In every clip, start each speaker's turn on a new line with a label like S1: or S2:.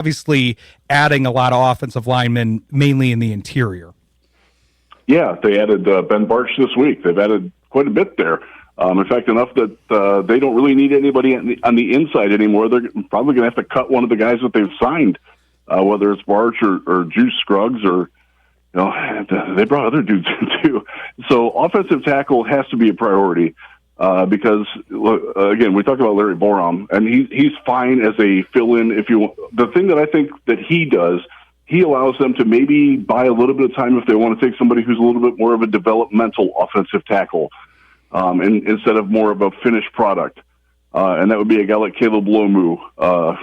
S1: obviously adding a lot of offensive linemen, mainly in the interior.
S2: Yeah, they added Ben Barch this week. They've added quite a bit there. In fact, enough that they don't really need anybody on the inside anymore. They're probably going to have to cut one of the guys that they've signed, whether it's Barch or Juice Scruggs or, they brought other dudes in too. So offensive tackle has to be a priority because, again, we talked about Larry Borom, and he's fine as a fill-in. The thing that I think that he does, he allows them to maybe buy a little bit of time if they want to take somebody who's a little bit more of a developmental offensive tackle. Instead of more of a finished product. And that would be a guy like Caleb Lomu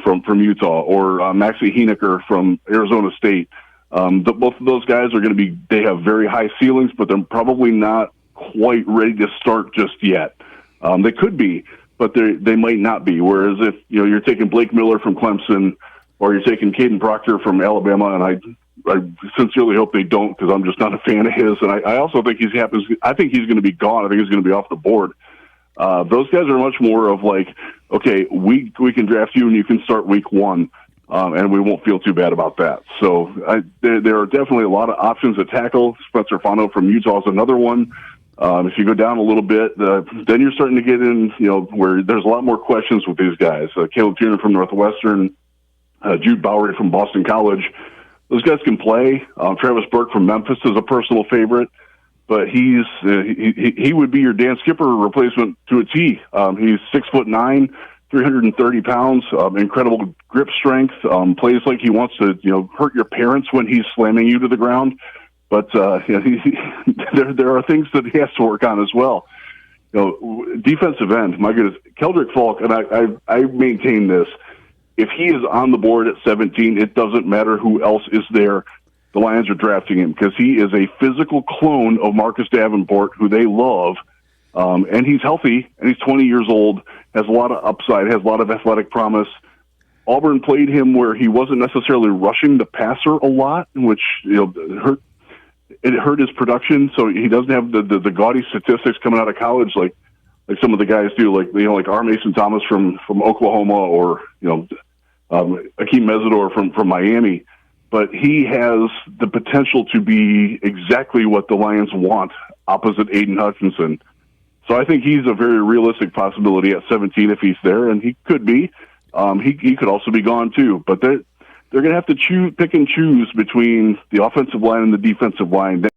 S2: from Utah or Maxie Heinecker from Arizona State. Both of those guys are going to they have very high ceilings, but they're probably not quite ready to start just yet. They could be, but they might not be. Whereas if you're taking Blake Miller from Clemson or you're taking Caden Proctor from Alabama, and I sincerely hope they don't because I'm just not a fan of his. And I also think I think he's going to be gone. I think he's going to be off the board. Those guys are much more of like, okay, we can draft you and you can start week one, and we won't feel too bad about that. So there are definitely a lot of options at tackle. Spencer Fano from Utah is another one. If you go down a little bit, then you're starting to get in, where there's a lot more questions with these guys. Caleb Tiernan from Northwestern, Jude Bowery from Boston College. Those guys can play. Travis Burke from Memphis is a personal favorite, but he would be your Dan Skipper replacement to a T. He's 6'9", 330 pounds, incredible grip strength. Plays like he wants to hurt your parents when he's slamming you to the ground. But there are things that he has to work on as well. Defensive end. My goodness, Keldrick Falk, and I maintain this. If he is on the board at 17, it doesn't matter who else is there. The Lions are drafting him because he is a physical clone of Marcus Davenport, who they love, and he's healthy, and he's 20 years old, has a lot of upside, has a lot of athletic promise. Auburn played him where he wasn't necessarily rushing the passer a lot, which hurt his production, so he doesn't have the gaudy statistics coming out of college like some of the guys do, like R. Mason Thomas from Oklahoma or Akeem Mesidor from Miami, but he has the potential to be exactly what the Lions want opposite Aiden Hutchinson. So I think he's a very realistic possibility at 17 if he's there, and he could be. He could also be gone too, but they're going to have to pick and choose between the offensive line and the defensive line.